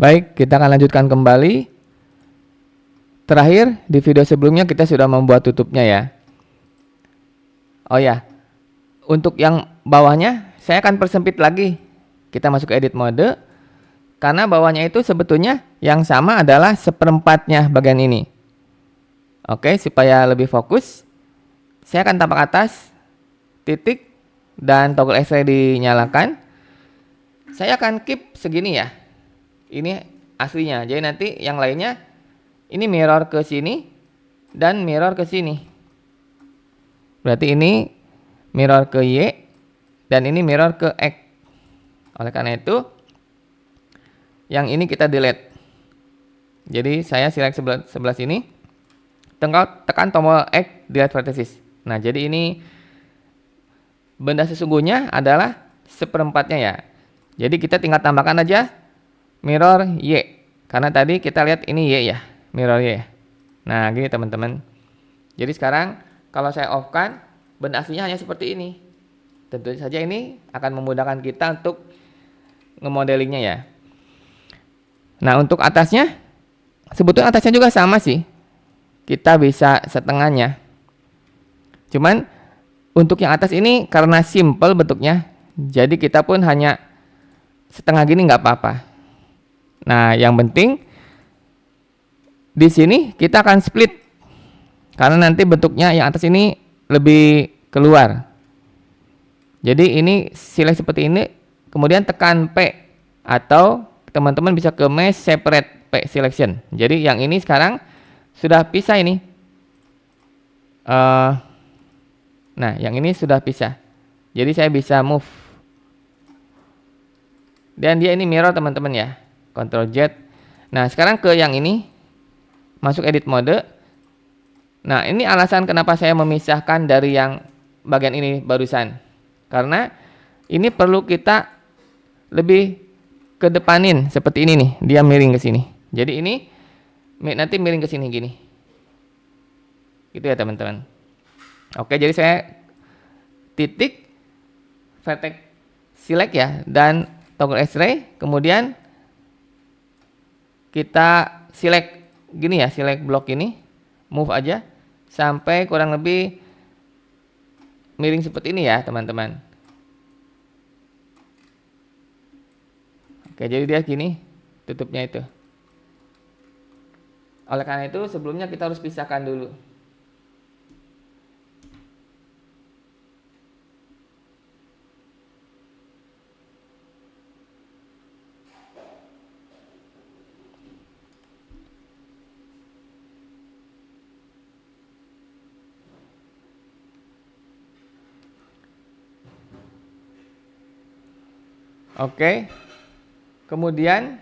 Baik, kita akan lanjutkan kembali. Terakhir, di video sebelumnya kita sudah membuat tutupnya ya. Oh ya, untuk yang bawahnya saya akan persempit lagi. Kita masuk ke edit mode. Karena bawahnya itu sebetulnya yang sama adalah seperempatnya bagian ini. Oke, supaya lebih fokus, saya akan tampak atas, titik, dan toggle X-ray dinyalakan. Saya akan keep segini ya. Ini aslinya. Jadi nanti yang lainnya ini mirror ke sini dan mirror ke sini. Berarti ini mirror ke Y dan ini mirror ke X. Oleh karena itu, yang ini kita delete. Jadi saya select sebelah sini, tekan tombol X delete vertices. Nah, jadi ini benda sesungguhnya adalah seperempatnya ya. Jadi kita tinggal tambahkan aja mirror Y. Karena tadi kita lihat ini Y ya, mirror Y. Nah, gini teman-teman. Jadi sekarang kalau saya off kan, benda aslinya hanya seperti ini. Tentu saja ini akan memudahkan kita untuk ngemodelingnya ya. Nah, untuk atasnya, sebetulnya atasnya juga sama sih. Kita bisa setengahnya. Cuman untuk yang atas ini karena simple bentuknya, jadi kita pun hanya setengah gini nggak apa-apa. Nah, yang penting di sini kita akan split. Karena nanti bentuknya yang atas ini lebih keluar. Jadi ini select seperti ini, kemudian tekan P atau teman-teman bisa ke mesh separate P selection. Jadi yang ini sekarang sudah pisah ini. Nah, yang ini sudah pisah. Jadi saya bisa move. Dan dia ini mirror teman-teman ya. Ctrl Z. Nah, sekarang ke yang ini. Masuk edit mode. Nah, ini alasan kenapa saya memisahkan dari yang bagian ini barusan. Karena ini perlu kita lebih kedepanin seperti ini nih, dia miring ke sini. Jadi ini nanti miring ke sini gini. Gitu ya teman-teman. Oke, jadi saya titik vertex select ya dan toggle X-ray, kemudian kita select gini ya, select blok ini, move aja sampai kurang lebih miring seperti ini ya teman-teman. Oke, jadi dia gini tutupnya itu. Oleh karena itu sebelumnya kita harus pisahkan dulu. Oke. Kemudian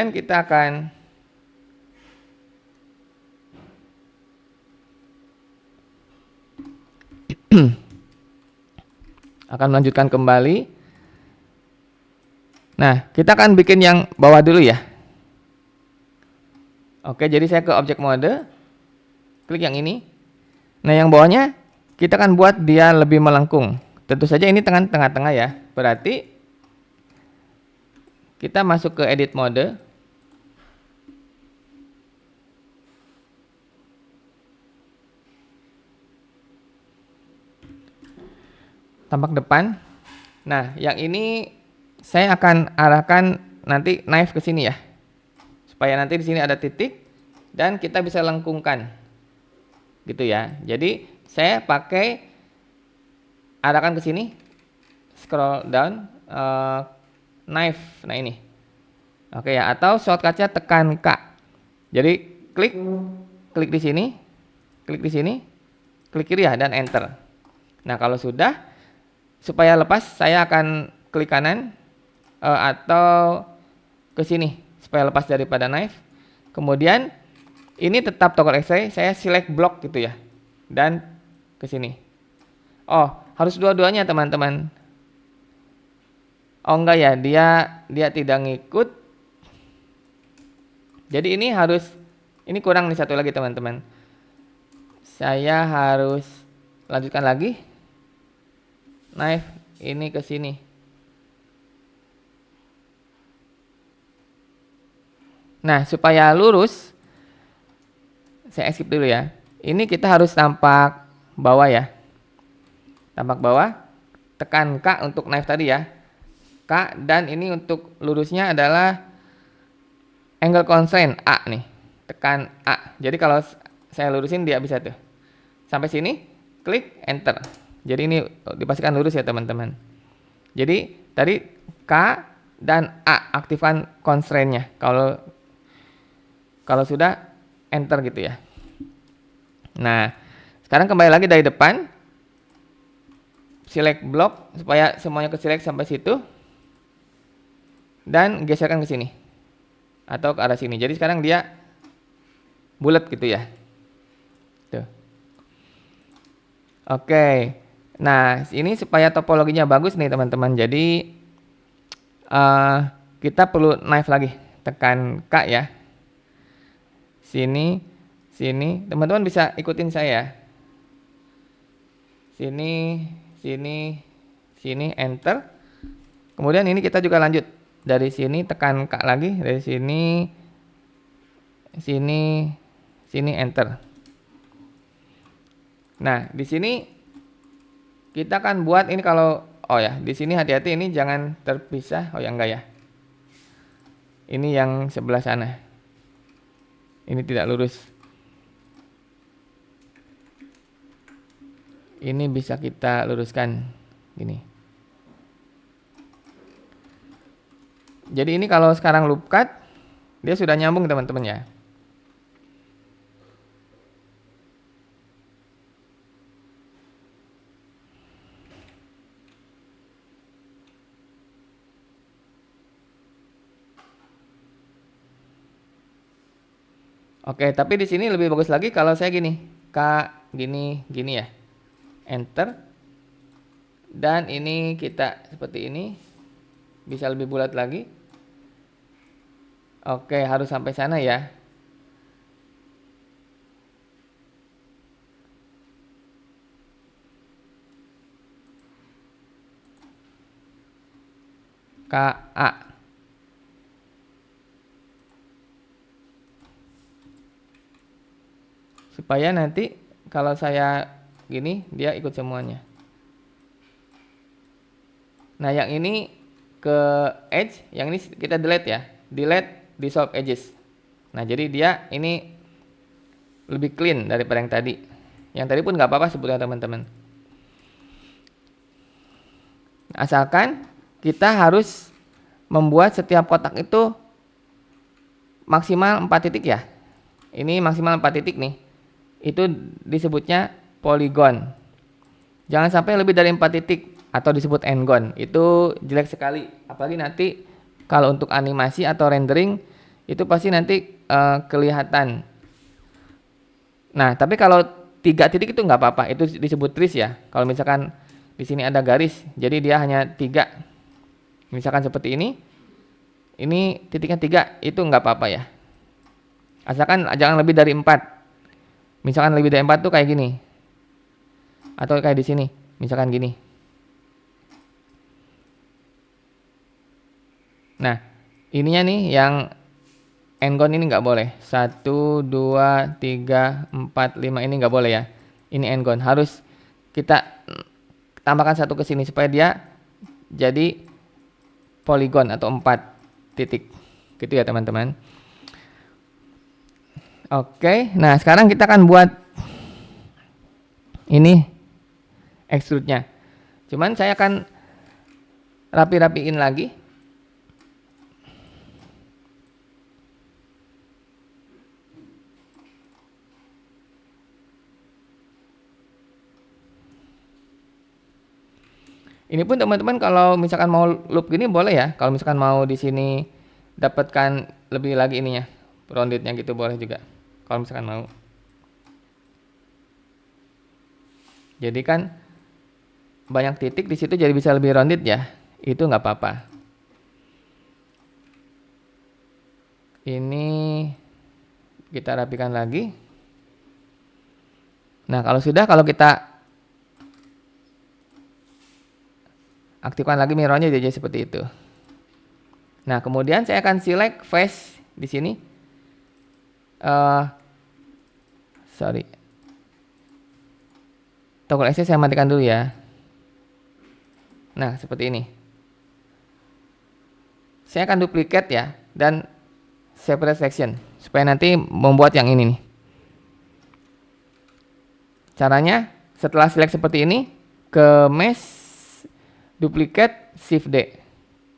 kita akan melanjutkan kembali. Nah, kita akan bikin yang bawah dulu ya. Oke, jadi saya ke object mode, klik yang ini. Nah, yang bawahnya kita akan buat dia lebih melengkung. Tentu saja ini tengah-tengah ya. Berarti kita masuk ke edit mode. Tampak depan. Nah, yang ini saya akan arahkan nanti knife ke sini ya. Supaya nanti di sini ada titik dan kita bisa lengkungkan. Gitu ya. Jadi, saya pakai arahkan ke sini. Scroll down knife. Nah, ini. Oke ya, atau shortcutnya tekan K. Jadi, klik di sini, klik di sini, klik kiri ya dan enter. Nah, kalau sudah, supaya lepas saya akan klik kanan atau ke sini supaya lepas daripada knife. Kemudian ini tetap toggle X-ray, saya select block gitu ya. Dan ke sini. Oh, harus dua-duanya teman-teman. Oh enggak ya, dia tidak ngikut. Jadi ini kurang nih satu lagi teman-teman. Saya harus lanjutkan lagi. Knife ini ke sini. Nah, supaya lurus, saya skip dulu ya. Ini kita harus tampak bawah ya. Tampak bawah, tekan K untuk knife tadi ya. K, dan ini untuk lurusnya adalah angle constraint A nih. Tekan A. Jadi kalau saya lurusin dia bisa tuh. Sampai sini, klik enter. Jadi ini dipastikan lurus ya teman-teman. Jadi tadi K dan A aktifkan constraint-nya. Kalau sudah enter gitu ya. Nah, sekarang kembali lagi dari depan. Select block supaya semuanya ke select sampai situ. Dan geserkan ke sini. Atau ke arah sini. Jadi sekarang dia bulat gitu ya. Tuh. Oke. Nah, ini supaya topologinya bagus nih teman-teman. Jadi kita perlu knife lagi. Tekan K ya. Sini, sini. Teman-teman bisa ikutin saya. Sini, sini, sini, enter. Kemudian ini kita juga lanjut. Dari sini tekan K lagi. Dari sini, sini, sini, enter. Nah, di sini kita akan buat ini kalau di sini hati-hati ini jangan terpisah. Oh ya enggak ya. Ini yang sebelah sana. Ini tidak lurus. Ini bisa kita luruskan gini. Jadi ini kalau sekarang loop cut dia sudah nyambung teman-teman ya. Oke, tapi di sini lebih bagus lagi kalau saya gini, K gini ya, enter, dan ini kita seperti ini, bisa lebih bulat lagi. Oke, harus sampai sana ya. KA. Supaya nanti kalau saya gini dia ikut semuanya. Nah, yang ini ke edge, yang ini kita delete ya. Delete dissolve edges. Nah, jadi dia ini lebih clean daripada yang tadi. Yang tadi pun nggak apa-apa sebetulnya teman-teman. Asalkan kita harus membuat setiap kotak itu maksimal 4 titik ya. Ini maksimal 4 titik nih. Itu disebutnya polygon. Jangan sampai lebih dari 4 titik atau disebut n-gon. Itu jelek sekali. Apalagi nanti kalau untuk animasi atau rendering itu pasti nanti kelihatan. Nah, tapi kalau 3 titik itu nggak apa-apa. Itu disebut trace ya. Kalau misalkan di sini ada garis, jadi dia hanya 3. Misalkan seperti ini titiknya 3, itu nggak apa-apa ya. Asalkan jangan lebih dari 4. Misalkan lebih dari 4 tuh kayak gini. Atau kayak di sini, misalkan gini. Nah, ininya nih yang n-gon ini nggak boleh. 1, 2, 3, 4, 5 ini nggak boleh ya. Ini n-gon. Harus kita tambahkan 1 ke sini supaya dia jadi polygon atau 4 titik. Gitu ya teman-teman. Oke, nah sekarang kita akan buat ini extrude-nya. Cuman saya akan rapi-rapiin lagi. Ini pun teman-teman kalau misalkan mau loop gini boleh ya. Kalau misalkan mau di sini dapatkan lebih lagi ininya, roundednya gitu boleh juga. Kalau misalkan mau. Jadi kan banyak titik di situ jadi bisa lebih rounded ya. Itu nggak apa-apa. Ini kita rapikan lagi. Nah, kalau sudah, kalau kita aktifkan lagi mirrornya jadi seperti itu. Nah, kemudian saya akan select face di sini. Sorry. Toggle access saya matikan dulu ya. Nah, seperti ini. Saya akan duplicate ya dan separate section supaya nanti membuat yang ini nih. Caranya setelah select seperti ini, ke mesh, duplicate, shift D.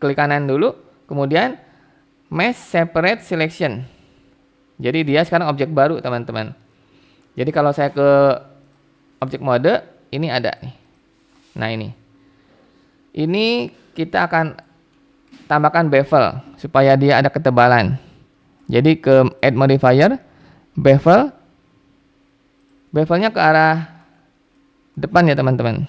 Klik kanan dulu, kemudian mesh separate selection. Jadi dia sekarang objek baru, teman-teman. Jadi kalau saya ke objek mode, ini ada nih. Nah, ini. Ini kita akan tambahkan bevel supaya dia ada ketebalan. Jadi ke add modifier, bevel. Bevelnya ke arah depan ya, teman-teman.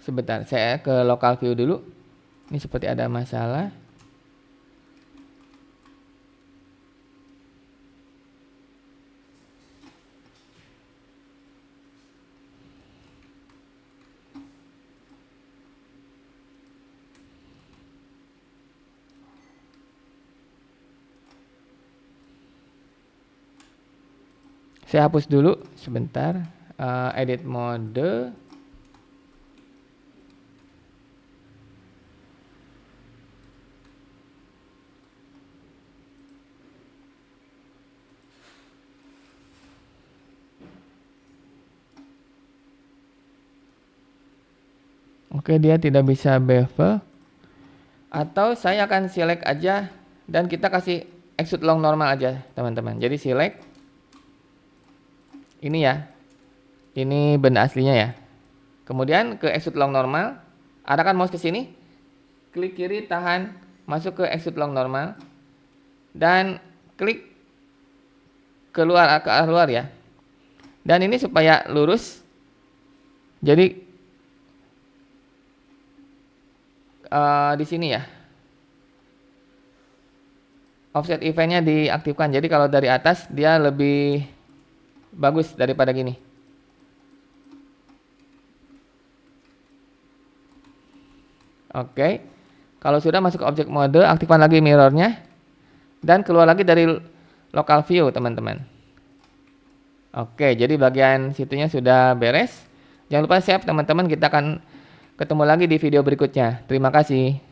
Sebentar, saya ke local view dulu. Ini seperti ada masalah. Saya hapus dulu sebentar. Edit mode. Oke, dia tidak bisa bevel. Atau saya akan select aja dan kita kasih extrude long normal aja, teman-teman. Jadi select. Ini ya. Ini benda aslinya ya. Kemudian ke extrude long normal, arahkan mouse ke sini. Klik kiri, tahan, masuk ke extrude long normal. Dan klik keluar ke arah luar ya. Dan ini supaya lurus. Jadi di sini ya. Offset eventnya diaktifkan. Jadi kalau dari atas dia lebih bagus daripada gini. Oke. Kalau sudah masuk ke objek mode, aktifkan lagi mirrornya dan keluar lagi dari local view, teman-teman. Oke, jadi bagian situnya sudah beres. Jangan lupa save, teman-teman. Kita akan ketemu lagi di video berikutnya. Terima kasih.